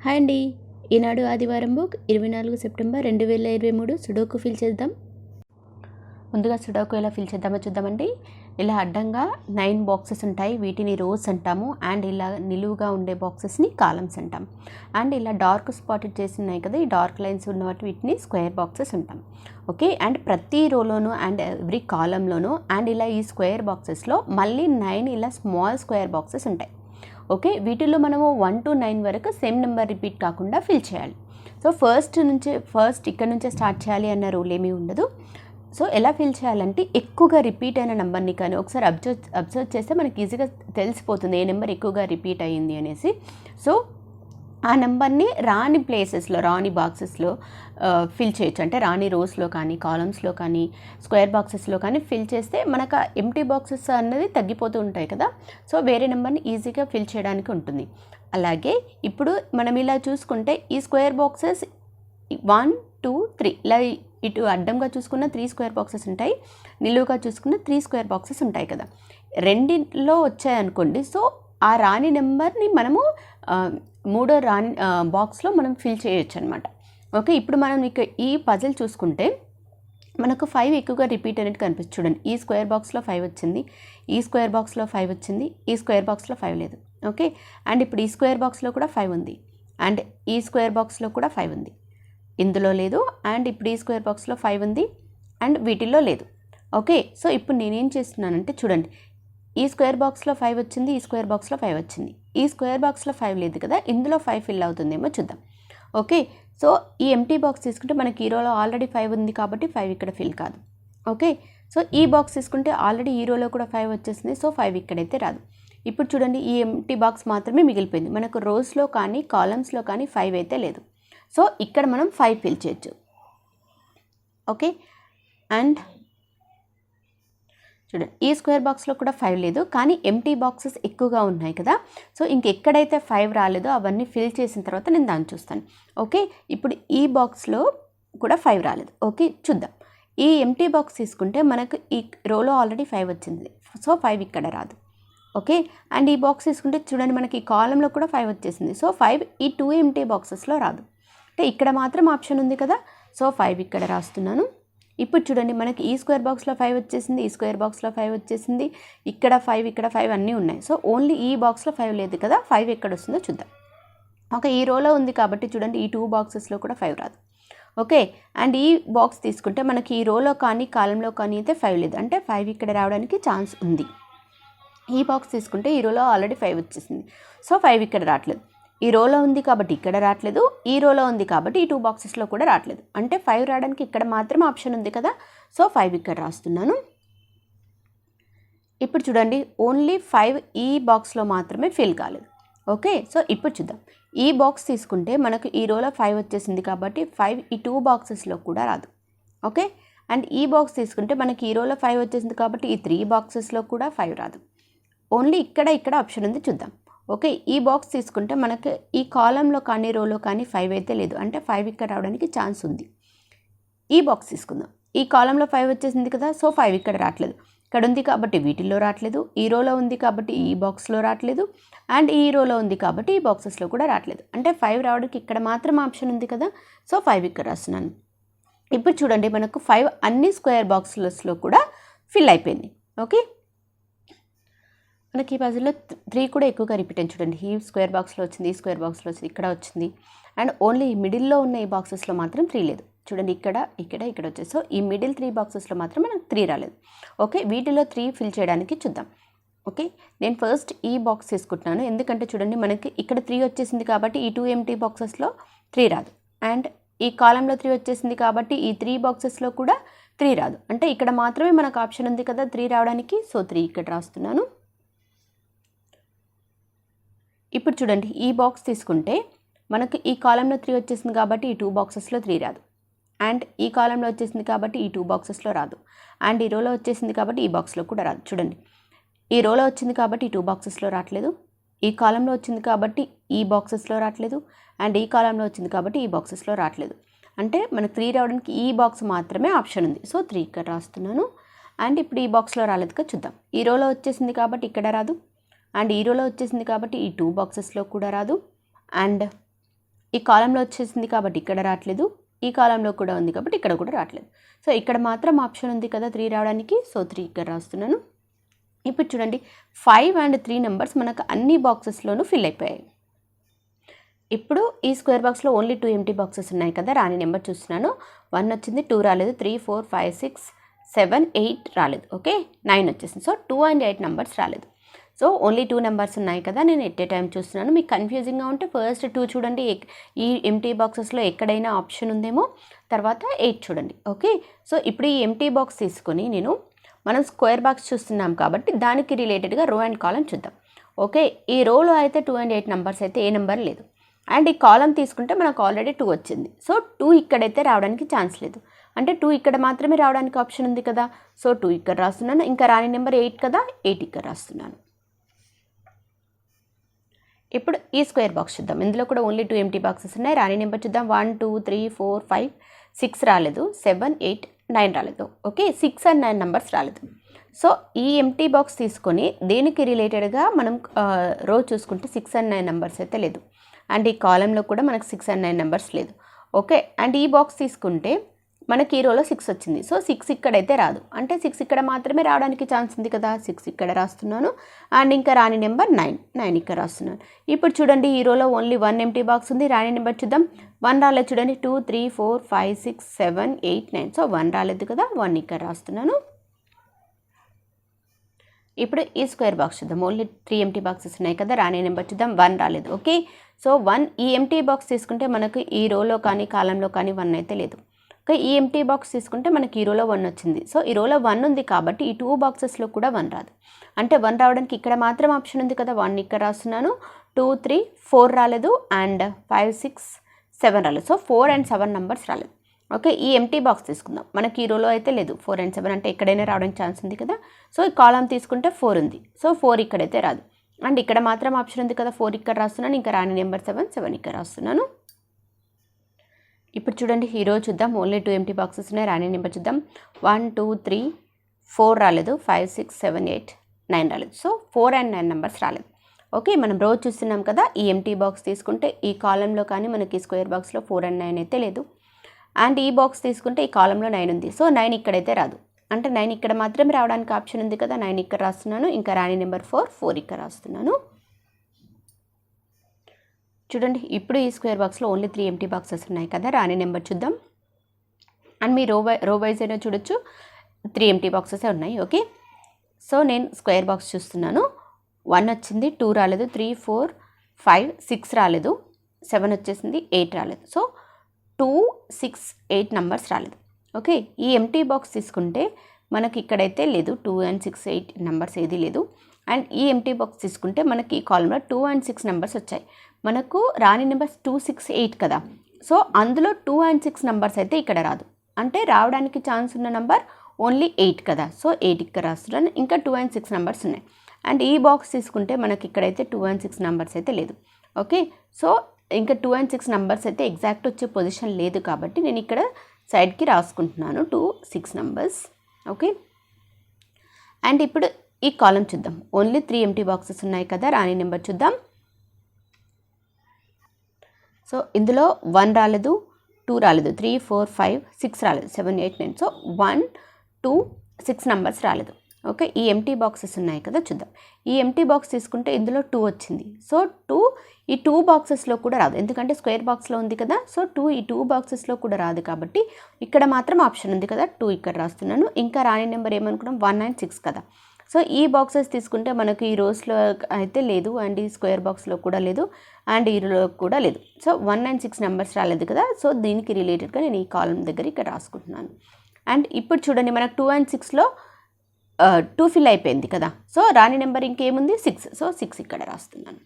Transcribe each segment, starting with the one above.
Hi అండి. ఈనాడు ఆదివారం book 24 September 2023 sudoku fill చేద్దాం. ముందుగా సుడోకు ఎలా ఫిల్ చేద్దామో చూద్దామండి. ఇలా అడ్డంగా 9 బాక్సెస్ ఉంటాయి, వీటిని రోస్ అంటాము. అండ్ ఇలా నిలువుగా ఉండే బాక్సెస్ని కాలమ్స్ అంటాం. అండ్ ఇలా డార్క్ స్పాటెడ్ చేసి ఉన్నాయి కదా, ఈ డార్క్ లైన్స్ ఉన్న వీటిని స్క్వేర్ బాక్సెస్ అంటాం. ఓకే, అండ్ ప్రతి రోలోనూ అండ్ ఎవ్రీ కాలంలోనూ అండ్ ఇలా ఈ స్క్వేర్ బాక్సెస్లో మళ్ళీ 9 ఇలా స్మాల్ స్క్వేర్ బాక్సెస్ ఉంటాయి. ఓకే, వీటిలో మనము 1 to 9 వరకు సేమ్ నెంబర్ రిపీట్ కాకుండా ఫిల్ చేయాలి. సో ఫస్ట్ ఇక్కడ నుంచే స్టార్ట్ చేయాలి అన్న రూల్ ఏమీ ఉండదు. సో ఎలా ఫిల్ చేయాలంటే ఎక్కువగా రిపీట్ అయిన నెంబర్ని కానీ ఒకసారి అబ్జర్వ్ చేస్తే మనకి ఈజీగా తెలిసిపోతుంది ఏ నెంబర్ ఎక్కువగా రిపీట్ అయ్యింది అనేసి. సో ఆ నెంబర్ని రాని ప్లేసెస్లో, రాని బాక్సెస్లో ఫిల్ చేయొచ్చు. అంటే రాని రోస్లో కానీ, కాలమ్స్లో కానీ, స్క్వేర్ బాక్సెస్లో కానీ ఫిల్ చేస్తే మనకు ఎంటీ బాక్సెస్ అన్నది తగ్గిపోతూ ఉంటాయి కదా. సో వేరే నెంబర్ని ఈజీగా ఫిల్ చేయడానికి ఉంటుంది. అలాగే ఇప్పుడు మనం ఇలా చూసుకుంటే ఈ స్క్వేర్ బాక్సెస్ 1, 2, 3 ఇలా ఇటు అడ్డంగా చూసుకున్న 3 స్క్వేర్ బాక్సెస్ ఉంటాయి, నిలువుగా చూసుకున్న 3 స్క్వేర్ బాక్సెస్ ఉంటాయి కదా. రెండింటిలో వచ్చాయనుకోండి, సో ఆ రాని నెంబర్ని మనము మూడో రాని బాక్స్లో మనం ఫిల్ చేయొచ్చు అనమాట. ఓకే, ఇప్పుడు మనం ఇక ఈ పజిల్ చూసుకుంటే మనకు 5 ఎక్కువగా రిపీట్ అనేది కనిపిస్తుంది. చూడండి, ఈ స్క్వేర్ బాక్స్లో 5 వచ్చింది, ఈ స్క్వేర్ బాక్స్లో 5 వచ్చింది, ఈ స్క్వేర్ బాక్స్లో 5 లేదు. ఓకే, అండ్ ఇప్పుడు ఈ స్క్వేర్ బాక్స్లో కూడా 5 ఉంది, అండ్ ఈ స్క్వేర్ బాక్స్లో కూడా 5 ఉంది, ఇందులో లేదు. అండ్ ఇప్పుడు ఈ స్క్వేర్ బాక్స్లో 5 ఉంది అండ్ వీటిల్లో లేదు. ఓకే, సో ఇప్పుడు నేనేం చేస్తున్నానంటే చూడండి, ఈ స్క్వేర్ బాక్స్లో 5 వచ్చింది, ఈ స్క్వేర్ బాక్స్లో 5 వచ్చింది, ఈ స్క్వేర్ బాక్స్లో 5 లేదు కదా, ఇందులో 5 ఫిల్ అవుతుందేమో చూద్దాం. ఓకే, సో ఈ ఎంటీ బాక్స్ తీసుకుంటే మనకి ఈ రోలో ఆల్రెడీ 5 ఉంది కాబట్టి 5 ఇక్కడ ఫిల్ కాదు. ఓకే, సో ఈ బాక్స్ తీసుకుంటే ఆల్రెడీ ఈ రోలో కూడా 5 వచ్చేసింది, సో 5 ఇక్కడైతే రాదు. ఇప్పుడు చూడండి, ఈ ఎంటీ బాక్స్ మాత్రమే మిగిలిపోయింది. మనకు రోస్లో కానీ కాలమ్స్లో కానీ 5 అయితే లేదు. సో ఇక్కడ మనం 5 ఫిల్ చేయొచ్చు. ఓకే, అండ్ చూడండి, ఈ స్క్వేర్ బాక్స్లో కూడా 5 లేదు, కానీ ఎంటీ బాక్సెస్ ఎక్కువగా ఉన్నాయి కదా. సో ఇంకెక్కడైతే 5 రాలేదో అవన్నీ ఫిల్ చేసిన తర్వాత నేను దాన్ని చూస్తాను. ఓకే, ఇప్పుడు ఈ బాక్స్లో కూడా 5 రాలేదు. ఓకే, చూద్దాం. ఈ ఎంటీ బాక్స్ తీసుకుంటే మనకు ఈ రోలో ఆల్రెడీ 5 వచ్చింది, సో 5 ఇక్కడ రాదు. ఓకే, అండ్ ఈ బాక్స్ తీసుకుంటే చూడండి, మనకి ఈ కాలంలో కూడా 5 వచ్చేసింది, సో 5 ఈ 2 ఎంటీ బాక్సెస్లో రాదు. అంటే ఇక్కడ మాత్రం ఆప్షన్ ఉంది కదా, సో 5 ఇక్కడ రాస్తున్నాను. ఇప్పుడు చూడండి, మనకి ఈ స్క్వేర్ బాక్స్లో 5 వచ్చేసింది, ఈ స్క్వేర్ బాక్స్లో 5 వచ్చేసింది, ఇక్కడ 5 ఇక్కడ 5 అన్నీ ఉన్నాయి. సో ఓన్లీ ఈ బాక్స్లో 5 లేదు కదా, 5 ఎక్కడ వస్తుందో చూద్దాం. ఓకే, ఈ రోలో ఉంది కాబట్టి చూడండి, ఈ 2 బాక్సెస్లో కూడా 5 రాదు. ఓకే, అండ్ ఈ బాక్స్ తీసుకుంటే మనకి ఈ రోలో కానీ కాలంలో కానీ అయితే 5 లేదు, అంటే 5 ఇక్కడ రావడానికి ఛాన్స్ ఉంది. ఈ బాక్స్ తీసుకుంటే ఈ రోలో ఆల్రెడీ 5 వచ్చేసింది, సో 5 ఇక్కడ రావట్లేదు. ఈ రోలో ఉంది కాబట్టి ఇక్కడ రావట్లేదు, ఈ రోలో ఉంది కాబట్టి ఈ 2 బాక్సెస్లో కూడా రావట్లేదు, అంటే 5 రావడానికి ఇక్కడ మాత్రం ఆప్షన్ ఉంది కదా, సో 5 ఇక్కడ రాస్తున్నాను. ఇప్పుడు చూడండి, ఓన్లీ 5 ఈ బాక్స్లో మాత్రమే ఫిల్ కాలేదు. ఓకే, సో ఇప్పుడు చూద్దాం. ఈ బాక్స్ తీసుకుంటే మనకు ఈ రోలో 5 వచ్చేసింది కాబట్టి 5 ఈ 2 బాక్సెస్లో కూడా రాదు. ఓకే, అండ్ ఈ బాక్స్ తీసుకుంటే మనకి ఈ రోలో 5 వచ్చేసింది కాబట్టి ఈ 3 బాక్సెస్లో కూడా 5 రాదు, ఓన్లీ ఇక్కడ ఆప్షన్ ఉంది, చూద్దాం. ఓకే, ఈ బాక్స్ తీసుకుంటే మనకి ఈ కాలంలో కానీ రోలో కానీ 5 అయితే లేదు, అంటే 5 ఇక్కడ రావడానికి ఛాన్స్ ఉంది. ఈ బాక్స్ తీసుకుందాం, ఈ కాలంలో 5 వచ్చేసింది కదా, సో 5 ఇక్కడ రావట్లేదు, ఇక్కడ ఉంది కాబట్టి వీటిల్లో రావట్లేదు, ఈ రోలో ఉంది కాబట్టి ఈ బాక్స్లో రావట్లేదు, అండ్ ఈ రోలో ఉంది కాబట్టి ఈ బాక్సెస్లో కూడా రావట్లేదు, అంటే 5 రావడానికి ఇక్కడ మాత్రం ఆప్షన్ ఉంది కదా, సో 5 ఇక్కడ రాస్తున్నాను. ఇప్పుడు చూడండి, మనకు 5 అన్ని స్క్వేర్ బాక్సెస్లో కూడా ఫిల్ అయిపోయింది. ఓకే, మనకి ఈ పజిల్లో 3 కూడా ఎక్కువగా రిపీట్ అయింది. చూడండి, ఈ స్క్వేర్ బాక్స్లో వచ్చింది, ఈ స్క్వేర్ బాక్స్లో వచ్చింది, ఇక్కడ వచ్చింది, అండ్ ఓన్లీ మిడిల్లో ఉన్న ఈ బాక్సెస్లో మాత్రం 3 లేదు. చూడండి, ఇక్కడ వచ్చేసి, సో ఈ మిడిల్ 3 బాక్సెస్లో మాత్రం మనకు 3 రాలేదు. ఓకే, వీటిలో 3 ఫిల్ చేయడానికి చూద్దాం. ఓకే, నేను ఫస్ట్ ఈ బాక్స్ తీసుకుంటున్నాను, ఎందుకంటే చూడండి, మనకి ఇక్కడ 3 వచ్చేసింది కాబట్టి ఈ 2 ఎంటీ బాక్సెస్లో 3 రాదు, అండ్ ఈ కాలంలో 3 వచ్చేసింది కాబట్టి ఈ 3 బాక్సెస్లో కూడా 3 రాదు, అంటే ఇక్కడ మాత్రమే మనకు ఆప్షన్ ఉంది కదా 3 రావడానికి, సో 3 ఇక్కడ రాస్తున్నాను. ఇప్పుడు చూడండి, ఈ బాక్స్ తీసుకుంటే మనకు ఈ కాలంలో 3 వచ్చేసింది కాబట్టి ఈ 2 బాక్సెస్లో 3 రాదు, అండ్ ఈ కాలంలో వచ్చేసింది కాబట్టి ఈ 2 బాక్సెస్లో రాదు, అండ్ ఈ రోలో వచ్చేసింది కాబట్టి ఈ బాక్స్లో కూడా రాదు. చూడండి, ఈ రోలో వచ్చింది కాబట్టి ఈ 2 బాక్సెస్లో రావట్లేదు, ఈ కాలంలో వచ్చింది కాబట్టి ఈ బాక్సెస్లో రావట్లేదు, అండ్ ఈ కాలంలో వచ్చింది కాబట్టి ఈ బాక్సెస్లో రావట్లేదు, అంటే మనకు 3 రావడానికి ఈ బాక్స్ మాత్రమే ఆప్షన్ ఉంది, సో 3 ఇక్కడ రాస్తున్నాను. అండ్ ఇప్పుడు ఈ బాక్స్లో రాలేదు కదా, చూద్దాం. ఈ రోలో వచ్చేసింది కాబట్టి ఇక్కడ రాదు, అండ్ ఈ రోలో వచ్చేసింది కాబట్టి ఈ 2 బాక్సెస్లో కూడా రాదు, అండ్ ఈ కాలంలో వచ్చేసింది కాబట్టి ఇక్కడ రావట్లేదు, ఈ కాలంలో కూడా ఉంది కాబట్టి ఇక్కడ కూడా రావట్లేదు. సో ఇక్కడ మాత్రం ఆప్షన్ ఉంది కదా 3 రావడానికి, సో 3 ఇక్కడ రాస్తున్నాను. ఇప్పుడు చూడండి 5 and 3 నెంబర్స్ మనకు అన్ని బాక్సెస్లోనూ ఫిల్ అయిపోయాయి. ఇప్పుడు ఈ స్క్వేర్ బాక్స్లో ఓన్లీ 2 ఎంటీ బాక్సెస్ ఉన్నాయి కదా, రాని నెంబర్ చూస్తున్నాను. 1 వచ్చింది, 2 రాలేదు, 3 4 5 6 7 8 రాలేదు. ఓకే, 9 వచ్చేసింది. సో 2 and 8 నెంబర్స్ రాలేదు. సో ఓన్లీ 2 నెంబర్స్ ఉన్నాయి కదా, నేను ఎట్ ఏ టైం చూస్తున్నాను. మీకు కన్ఫ్యూజింగ్గా ఉంటే ఫస్ట్ 2 చూడండి, ఈ ఎంటీ బాక్సెస్లో ఎక్కడైనా ఆప్షన్ ఉందేమో, తర్వాత 8 చూడండి. ఓకే, సో ఇప్పుడు ఈ ఎంటీ బాక్స్ తీసుకొని మనం స్క్వేర్ బాక్స్ చూస్తున్నాం కాబట్టి దానికి రిలేటెడ్గా రో అండ్ కాలం చూద్దాం. ఓకే, ఈ రోలో అయితే 2 and 8 నెంబర్స్ అయితే ఏ నెంబర్ లేదు. అండ్ ఈ కాలం తీసుకుంటే మనకు ఆల్రెడీ 2 వచ్చింది. సో 2 ఇక్కడైతే రావడానికి ఛాన్స్ లేదు, అంటే 2 ఇక్కడ మాత్రమే రావడానికి ఆప్షన్ ఉంది కదా. సో 2 ఇక్కడ రాస్తున్నాను, ఇంకా రాని నెంబర్ 8 కదా, 8 ఇక్కడ రాస్తున్నాను. ఇప్పుడు ఈ స్క్వేర్ బాక్స్ చూద్దాం. ఇందులో కూడా ఓన్లీ 2 ఎంటీ బాక్సెస్ ఉన్నాయి. రాని నెంబర్ చూద్దాం. 1 2 3 4 5 6 రాలేదు, 7 8 9 రాలేదు. ఓకే, 6 and 9 నెంబర్స్ రాలేదు. సో ఈ ఎంటీ బాక్స్ తీసుకొని దీనికి రిలేటెడ్గా మనం రో చూసుకుంటే 6 and 9 నెంబర్స్ అయితే లేదు. అండ్ ఈ కాలంలో కూడా మనకు 6 and 9 నెంబర్స్ లేదు. ఓకే, అండ్ ఈ బాక్స్ తీసుకుంటే మనకి ఈ రోలో 6 వచ్చింది. సో 6 ఇక్కడైతే రాదు, అంటే 6 ఇక్కడ మాత్రమే రావడానికి ఛాన్స్ ఉంది కదా. 6 ఇక్కడ రాస్తున్నాను. అండ్ ఇంకా రాని నెంబర్ 9 ఇక్కడ రాస్తున్నాను. ఇప్పుడు చూడండి ఈ రోలో ఓన్లీ 1 ఎంటీ బాక్స్ ఉంది. రాని నెంబర్ చూద్దాం. 1 రాలేదు చూడండి, 2 3 4 5 6 7 8 9. సో 1 రాలేదు కదా, 1 ఇక్కడ రాస్తున్నాను. ఇప్పుడు ఈ స్క్వేర్ బాక్స్ చూద్దాం. ఓన్లీ 3 ఎంటీ బాక్సెస్ ఉన్నాయి కదా, రాని నెంబర్ చూద్దాం. 1 రాలేదు. ఓకే, సో 1 ఈ ఎంటీ బాక్స్ తీసుకుంటే మనకు ఈ రోలో కానీ కాలంలో కానీ 1 అయితే లేదు. ఓకే, ఈ ఎంటీ బాక్స్ తీసుకుంటే మనకి ఈ రోలో 1 వచ్చింది. సో ఈ రోలో 1 ఉంది కాబట్టి ఈ 2 బాక్సెస్లో కూడా 1 రాదు, అంటే 1 రావడానికి ఇక్కడ మాత్రం ఆప్షన్ ఉంది కదా. 1 ఇక్కడ రాస్తున్నాను. 2 3 4 రాలేదు, అండ్ 5 6 7 రాలేదు. సో 4 and 7 నెంబర్స్ రాలేదు. ఓకే, ఈ ఎంటీ బాక్స్ తీసుకుందాం. మనకి ఈ రోలో అయితే లేదు. 4 and 7 అంటే ఎక్కడైనా రావడానికి ఛాన్స్ ఉంది కదా. సో ఈ కాలం తీసుకుంటే 4 ఉంది. సో 4 ఇక్కడైతే రాదు, అండ్ ఇక్కడ మాత్రం ఆప్షన్ ఉంది కదా. 4 ఇక్కడ రాస్తున్నాను. ఇంకా రాని నెంబర్ 7 ఇక్కడ రాస్తున్నాను. ఇప్పుడు చూడండి ఈ రో చూద్దాం. ఓన్లీ 2 ఎంటీ బాక్సెస్ ఉన్నాయి. రాని నెంబర్ చూద్దాం. 1 2 3 4 రాలేదు, 5 6 7 8 9 రాలేదు. సో 4 and 9 నెంబర్స్ రాలేదు. ఓకే, మనం రో చూస్తున్నాం కదా. ఈ ఎంటీ బాక్స్ తీసుకుంటే ఈ కాలంలో కానీ మనకి స్క్వేర్ బాక్స్లో 4 and 9 అయితే లేదు. అండ్ ఈ బాక్స్ తీసుకుంటే ఈ కాలంలో 9 ఉంది. సో 9 ఇక్కడైతే రాదు, అంటే 9 ఇక్కడ మాత్రమే రావడానికి ఆప్షన్ ఉంది కదా. 9 ఇక్కడ రాస్తున్నాను. ఇంకా రాని నెంబర్ 4 ఇక్కడ రాస్తున్నాను. చూడండి ఇప్పుడు ఈ స్క్వేర్ బాక్స్లో ఓన్లీ 3 ఎంటీ బాక్సెస్ ఉన్నాయి కదా. రాని నెంబర్ చూద్దాం. అండ్ మీ రో వైజ్ అయినా చూడొచ్చు, 3 ఎంటీ బాక్సెస్ ఉన్నాయి. ఓకే, సో నేను స్క్వేర్ బాక్స్ చూస్తున్నాను. 1 వచ్చింది, 2 రాలేదు, 3 4 5 6 రాలేదు, 7 వచ్చేసింది, 8 రాలేదు. సో 2 6 8 నెంబర్స్ రాలేదు. ఓకే, ఈ ఎంటీ బాక్స్ తీసుకుంటే మనకి ఇక్కడైతే లేదు. 2 and 6 8 నెంబర్స్ ఏది లేదు. అండ్ ఈ ఎంటీ బాక్స్ తీసుకుంటే మనకి ఈ కాలంలో 2 and 6 నెంబర్స్ వచ్చాయి. మనకు రాని నెంబర్స్ 2 6 8 కదా. సో అందులో 2 and 6 నెంబర్స్ అయితే ఇక్కడ రాదు, అంటే రావడానికి ఛాన్స్ ఉన్న నెంబర్ ఓన్లీ 8 కదా. సో 8 ఇక్కడ రాస్తున్నాను. ఇంకా 2 and 6 నెంబర్స్ ఉన్నాయి. అండ్ ఈ బాక్స్ తీసుకుంటే మనకి ఇక్కడైతే 2 and 6 నెంబర్స్ అయితే లేదు. ఓకే, సో ఇంకా 2 and 6 నెంబర్స్ అయితే ఎగ్జాక్ట్ వచ్చే పొజిషన్ లేదు కాబట్టి నేను ఇక్కడ సైడ్కి రాసుకుంటున్నాను 2 6 నెంబర్స్. ఓకే, అండ్ ఇప్పుడు ఈ కాలం చూద్దాం. ఓన్లీ 3 ఎంటీ బాక్సెస్ ఉన్నాయి కదా. రాని నెంబర్ చూద్దాం. సో ఇందులో 1 రాలేదు, 2 రాలేదు, 3 4 5 6 రాలేదు, 7 8 9. సో 1 2 6 నెంబర్స్ రాలేదు. ఓకే, ఈ ఎంటీ బాక్సెస్ ఉన్నాయి కదా, చూద్దాం. ఈ ఎంటీ బాక్స్ తీసుకుంటే ఇందులో 2 వచ్చింది. సో 2 ఈ 2 బాక్సెస్లో కూడా రాదు, ఎందుకంటే స్క్వేర్ బాక్స్లో ఉంది కదా. సో 2 ఈ 2 బాక్సెస్లో కూడా రాదు కాబట్టి ఇక్కడ మాత్రం ఆప్షన్ ఉంది కదా. 2 ఇక్కడ రాస్తున్నాను. ఇంకా రాని నెంబర్ ఏమనుకున్నాం, 1 and 6 కదా. సో ఈ బాక్సెస్ తీసుకుంటే మనకు ఈ రోస్లో అయితే లేదు, అండ్ ఈ స్క్వేర్ బాక్స్లో కూడా లేదు, అండ్ ఈ రో కూడా లేదు. సో 1 and 6 నెంబర్స్ రాలేదు కదా. సో దీనికి రిలేటెడ్గా నేను ఈ కాలం దగ్గర ఇక్కడ రాసుకుంటున్నాను. అండ్ ఇప్పుడు చూడండి మనకు 2 and 6లో 2 ఫిల్ అయిపోయింది కదా. సో రాని నెంబర్ ఇంకేముంది, 6. సో 6 ఇక్కడ రాస్తున్నాను.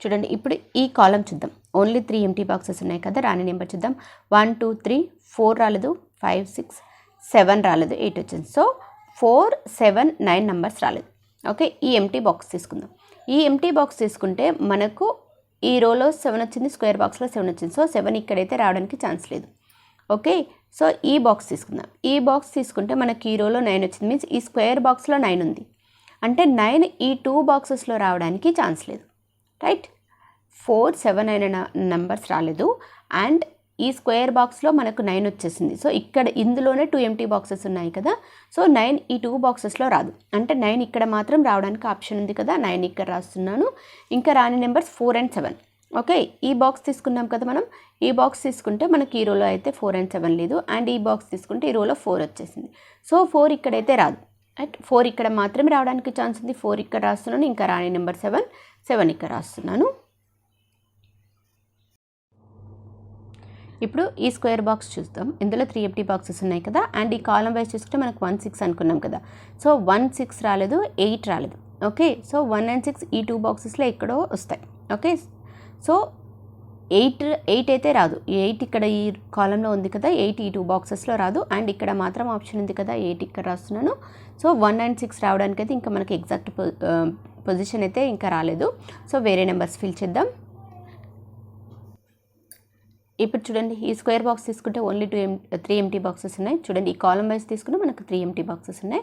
చూడండి ఇప్పుడు ఈ కాలం చూద్దాం. ఓన్లీ 3 ఎంటీ బాక్సెస్ ఉన్నాయి కదా. రాని నెంబర్ చూద్దాం. 1 2 3 4 రాలేదు, 5 6 7 రాలేదు, 8 వచ్చింది. సో 4 7 9 నెంబర్స్ రాలేదు. ఓకే, ఈ ఎంటీ బాక్స్ తీసుకుందాం. ఈ ఎంటీ బాక్స్ తీసుకుంటే మనకు ఈ రోలో 7 వచ్చింది, స్క్వేర్ బాక్స్లో 7 వచ్చింది. సో 7 ఇక్కడైతే రావడానికి ఛాన్స్ లేదు. ఓకే, సో ఈ బాక్స్ తీసుకుందాం. ఈ బాక్స్ తీసుకుంటే మనకి ఈ రోలో 9 వచ్చింది, మీన్స్ ఈ స్క్వేర్ బాక్స్లో 9 ఉంది, అంటే 9 ఈ 2 బాక్సెస్లో రావడానికి ఛాన్స్ లేదు. రైట్, 4, 7 అయిన నెంబర్స్ రాలేదు. అండ్ ఈ స్క్వేర్ బాక్స్లో మనకు 9 వచ్చేసింది. సో ఇక్కడ ఇందులోనే 2 ఎంటీ బాక్సెస్ ఉన్నాయి కదా. సో 9 ఈ 2 బాక్సెస్లో రాదు. అంటే 9 ఇక్కడ మాత్రం రావడానికి ఆప్షన్ ఉంది కదా. 9 ఇక్కడ రాస్తున్నాను. ఇంకా రాని నెంబర్స్ 4 and 7. ఓకే, ఈ బాక్స్ తీసుకున్నాం కదా మనం. ఈ బాక్స్ తీసుకుంటే మనకి ఈ రోలో అయితే 4 and 7 లేదు. అండ్ ఈ బాక్స్ తీసుకుంటే ఈ రోలో 4 వచ్చేసింది. సో 4 ఇక్కడైతే రాదు. రైట్, 4 ఇక్కడ మాత్రమే రావడానికి ఛాన్స్ ఉంది. 4 ఇక్కడ రాస్తున్నాను. ఇంకా రాని నెంబర్ 7 ఇక్కడ రాస్తున్నాను. ఇప్పుడు ఈ స్క్వేర్ బాక్స్ చూద్దాం. ఇందులో 3 ఎంటీ బాక్సెస్ ఉన్నాయి కదా. అండ్ ఈ కాలం వైజ్ చూసుకుంటే మనకు 1, 6 అనుకున్నాం కదా. సో 1, 6 రాలేదు, 8 రాలేదు. ఓకే, సో 1 and 6 ఈ 2 బాక్సెస్లో ఎక్కడో వస్తాయి. ఓకే, సో 8 అయితే రాదు. 8 ఇక్కడ ఈ కాలంలో ఉంది కదా. 8 ఈ 2 బాక్సెస్లో రాదు. అండ్ ఇక్కడ మాత్రం ఆప్షన్ ఉంది కదా. 8 ఇక్కడ రాస్తున్నాను. సో 1 and 6 రావడానికి అయితే ఇంకా మనకి ఎగ్జాక్ట్ పొజిషన్ అయితే ఇంకా రాలేదు. సో వేరే నెంబర్స్ ఫిల్ చేద్దాం. ఇప్పుడు చూడండి, ఈ స్క్వేర్ బాక్స్ తీసుకుంటే ఓన్లీ 3 ఎంటీ బాక్సెస్ ఉన్నాయి. చూడండి, ఈ కాలం వైజ్ తీసుకుంటే మనకు 3 ఎంటీ బాక్సెస్ ఉన్నాయి.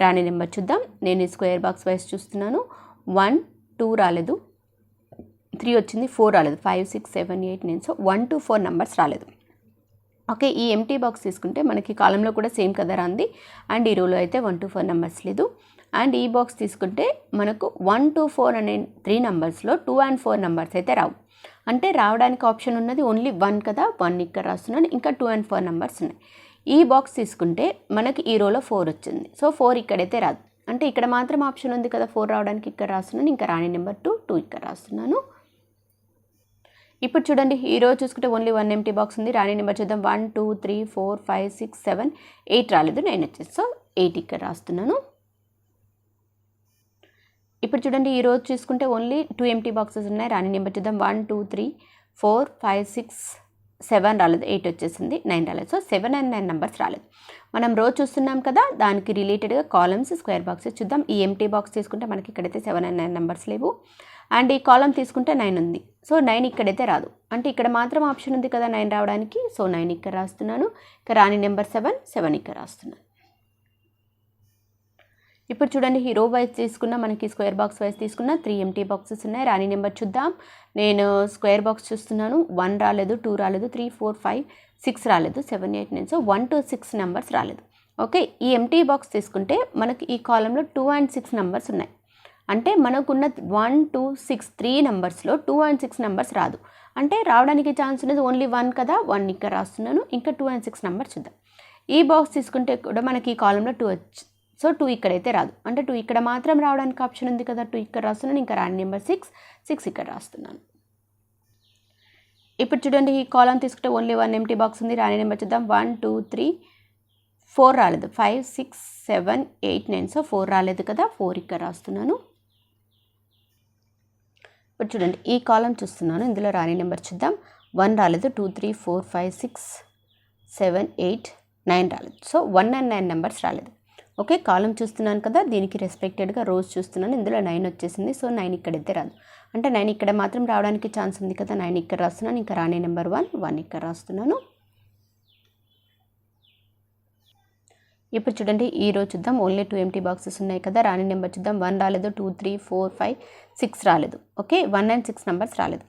రాని నెంబర్ చూద్దాం. నేను ఈ స్క్వేర్ బాక్స్ వైజ్ చూస్తున్నాను. 1, 2 రాలేదు, 3 వచ్చింది, 4 రాలేదు, 5, 6, 7, 8, 9. సో 1 to 4 నెంబర్స్ రాలేదు. ఓకే, ఈ ఎంటీ బాక్స్ తీసుకుంటే మనకి కాలంలో కూడా సేమ్ కదా రాంది. అండ్ ఈ రోలో అయితే 1 to 4 నెంబర్స్ లేదు. అండ్ ఈ బాక్స్ తీసుకుంటే మనకు 1 to 4 అనే 3 నెంబర్స్లో 2 and 4 నెంబర్స్ అయితే రావు. అంటే రావడానికి ఆప్షన్ ఉన్నది ఓన్లీ 1 కదా. 1 ఇక్కడ రాస్తున్నాను. ఇంకా 2 and 4 నెంబర్స్ ఉన్నాయి. ఈ బాక్స్ తీసుకుంటే మనకి ఈ రోలో 4 వచ్చింది. సో 4 ఇక్కడైతే రాదు. అంటే ఇక్కడ మాత్రం ఆప్షన్ ఉంది కదా 4 రావడానికి. ఇక్కడ రాస్తున్నాను. ఇంకా రాని నెంబర్ 2 ఇక్కడ రాస్తున్నాను. ఇప్పుడు చూడండి, ఈ రోజు చూసుకుంటే ఓన్లీ 1 ఎంటీ బాక్స్ ఉంది. రాని నెంబర్ చూద్దాం. 1, 2, 3, 4, 5, 6, 7, 8 రాలేదు, 9 వచ్చేసి. సో 8 ఇక్కడ రాస్తున్నాను. ఇప్పుడు చూడండి, ఈ రోజు చూసుకుంటే ఓన్లీ 2 ఎంటీ బాక్సెస్ ఉన్నాయి. రాని నెంబర్ చూద్దాం. 1, 2, 3, 4, 5, 6, 7 రాలేదు, 8 వచ్చేసింది, 9 రాలేదు. సో 7 and 9 నెంబర్స్ రాలేదు. మనం రోజు చూస్తున్నాం కదా, దానికి రిలేటెడ్గా కాలమ్స్ స్క్వేర్ బాక్సెస్ చూద్దాం. ఈ ఎంటీ బాక్స్ తీసుకుంటే మనకి ఇక్కడైతే 7 and 9 నెంబర్స్ లేవు. అండ్ ఈ కాలం తీసుకుంటే 9 ఉంది. సో 9 ఇక్కడైతే రాదు. అంటే ఇక్కడ మాత్రం ఆప్షన్ ఉంది కదా 9 రావడానికి. సో 9 ఇక్కడ రాస్తున్నాను. ఇక రాని నెంబర్ 7 ఇక్కడ రాస్తున్నాను. ఇప్పుడు చూడండి, ఈ రో వైజ్ తీసుకున్న మనకి స్క్వేర్ బాక్స్ వైజ్ తీసుకున్న 3 ఎంటీ బాక్సెస్ ఉన్నాయి. రాని నెంబర్ చూద్దాం. నేను స్క్వేర్ బాక్స్ చూస్తున్నాను. 1 రాలేదు, 2 రాలేదు, 3, 4, 5, 6 రాలేదు, 7, 8, 9. సో 1 to 6 నెంబర్స్ రాలేదు. ఓకే, ఈ ఎంటీ బాక్స్ తీసుకుంటే మనకి ఈ కాలంలో 2 and 6 నెంబర్స్ ఉన్నాయి. అంటే మనకున్న 1, 2, 6, 3 నెంబర్స్లో 2 and 6 నెంబర్స్ రాదు. అంటే రావడానికి ఛాన్స్ ఉన్నది ఓన్లీ 1 కదా. 1 ఇక్కడ రాస్తున్నాను. ఇంకా 2 and 6 నెంబర్స్ చూద్దాం. ఈ బాక్స్ తీసుకుంటే కూడా మనకి ఈ కాలంలో 2 వచ్చి. సో 2 ఇక్కడైతే రాదు. అంటే 2 ఇక్కడ మాత్రం రావడానికి ఆప్షన్ ఉంది కదా. 2 ఇక్కడ రాస్తున్నాను. ఇంకా రాని నెంబర్ 6 ఇక్కడ రాస్తున్నాను. ఇప్పుడు చూడండి, ఈ కాలం తీసుకుంటే ఓన్లీ 1 ఎంటీ బాక్స్ ఉంది. రాని నెంబర్ చూద్దాం. 1, 2, 3, 4 రాలేదు, 5, 6, 7, 8, 9. సో 4 రాలేదు కదా. 4 ఇక్కడ రాస్తున్నాను. ఇప్పుడు చూడండి, ఈ కాలం చూస్తున్నాను. ఇందులో రాని నెంబర్ చూద్దాం. 1 రాలేదు, 2, 3, 4, 5, 6, 7, 8, 9 రాలేదు. సో 1 and 9 నెంబర్స్ రాలేదు. ఓకే, కాలం చూస్తున్నాను కదా, దీనికి రెస్పెక్టెడ్గా రోజు చూస్తున్నాను. ఇందులో 9 వచ్చేసింది. సో 9 ఇక్కడైతే రాదు. అంటే 9 ఇక్కడ మాత్రం రావడానికి ఛాన్స్ ఉంది కదా. 9 ఇక్కడ రాస్తున్నాను. ఇంకా రాని నెంబర్ 1 ఇక్కడ రాస్తున్నాను. ఇప్పుడు చూడండి, ఈ రోజు చూద్దాం. ఓన్లీ 2 ఎంటీ బాక్సెస్ ఉన్నాయి కదా. రాని నెంబర్ చూద్దాం. 1 రాలేదు, 2, 3, 4, 5, 6 రాలేదు. ఓకే, 1 and 6 నెంబర్స్ రాలేదు.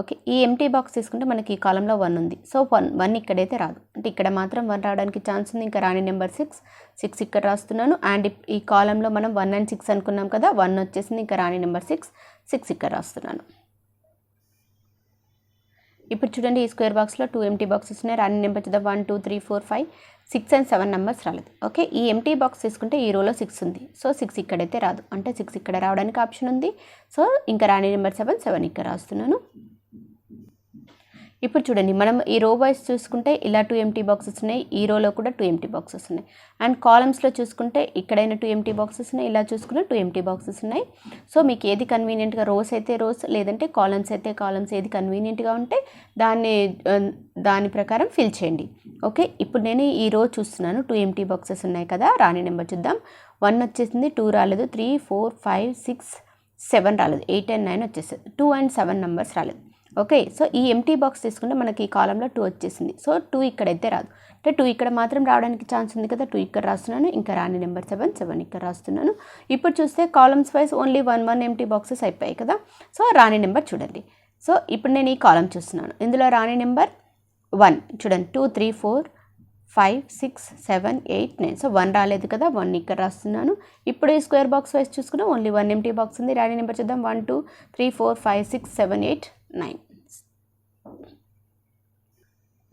ఓకే, ఈ ఎంటీ బాక్స్ తీసుకుంటే మనకి ఈ కాలంలో 1 ఉంది. సో 1 ఇక్కడైతే రాదు. అంటే ఇక్కడ మాత్రం 1 రావడానికి ఛాన్స్ ఉంది. ఇంకా రాని నెంబర్ 6 ఇక్కడ రాస్తున్నాను. అండ్ ఈ కాలంలో మనం 1 and 6 అనుకున్నాం కదా. 1 వచ్చేసింది. ఇంకా రాని నెంబర్ 6 ఇక్కడ రాస్తున్నాను. ఇప్పుడు చూడండి, ఈ స్క్వేర్ బాక్స్లో 2 ఎంటీ బాక్సెస్ ఉన్నాయి. రాని నెంబర్ చూద్దాం. 1, 2, 3, 4, 5, 6 and 7 నెంబర్స్ రాలేదు. ఓకే, ఈ ఎంటీ బాక్స్ తీసుకుంటే ఈ రోలో 6 ఉంది. సో 6 ఇక్కడైతే రాదు. అంటే 6 ఇక్కడ రావడానికి ఆప్షన్ ఉంది. సో ఇంకా రాని నెంబర్ 7 ఇక్కడ రాస్తున్నాను. ఇప్పుడు చూడండి, మనం ఈ రో వైజ్ చూసుకుంటే ఇలా 2 ఎంటీ బాక్సెస్ ఉన్నాయి. ఈ రోలో కూడా 2 ఎంటీ బాక్సెస్ ఉన్నాయి. అండ్ కాలమ్స్లో చూసుకుంటే ఇక్కడైనా 2 ఎంటీ బాక్సెస్ ఉన్నాయి. ఇలా చూసుకున్న 2 ఎంటీ బాక్సెస్ ఉన్నాయి. సో మీకు ఏది కన్వీనియంట్గా, రోస్ అయితే రోస్, లేదంటే కాలమ్స్ అయితే కాలమ్స్, ఏది కన్వీనియంట్గా ఉంటే దాని ప్రకారం ఫిల్ చేయండి. ఓకే, ఇప్పుడు నేను ఈ రో చూస్తున్నాను. 2 ఎంటీ బాక్సెస్ ఉన్నాయి కదా. రాని నెంబర్ చూద్దాం. 1 వచ్చేసింది, 2 రాలేదు, 3, 4, 5, 6, 7 రాలేదు, 8 and 9 వచ్చేసింది. 2 and 7 నెంబర్స్ రాలేదు. ఓకే, సో ఈ ఎంటీ బాక్స్ తీసుకుంటే మనకి ఈ కాలంలో 2 వచ్చేసింది. సో 2 ఇక్కడైతే రాదు. అంటే 2 ఇక్కడ మాత్రం రావడానికి ఛాన్స్ ఉంది కదా. 2 ఇక్కడ రాస్తున్నాను. ఇంకా రాని నెంబర్ 7 ఇక్కడ రాస్తున్నాను. ఇప్పుడు చూస్తే columns wise only 1 empty boxes అయిపోయాయి కదా. సో రాని నెంబర్ చూడండి. సో ఇప్పుడు నేను ఈ కాలం చూస్తున్నాను. ఇందులో రాని నెంబర్ 1 చూడండి. 2 3 4 5 6 7 8 9. సో 1 రాలేదు కదా, 1 ఇక్కడ రాస్తున్నాను. ఇప్పుడు ఈ స్క్వేర్ బాక్స్ వైజ్ చూసుకున్నా ఓన్లీ 1 ఎంటీ బాక్స్ ఉంది. రాని నెంబర్ చూద్దాం. 1 2 3 4 5 6 7 8 9.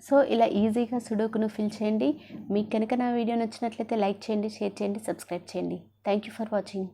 సో ఇలా ఈజీగా సుడోకును ఫిల్ చేయండి. మీకు కనుక నా వీడియో నచ్చినట్లయితే లైక్ చేయండి, షేర్ చేయండి, సబ్స్క్రైబ్ చేయండి. Thank you for watching.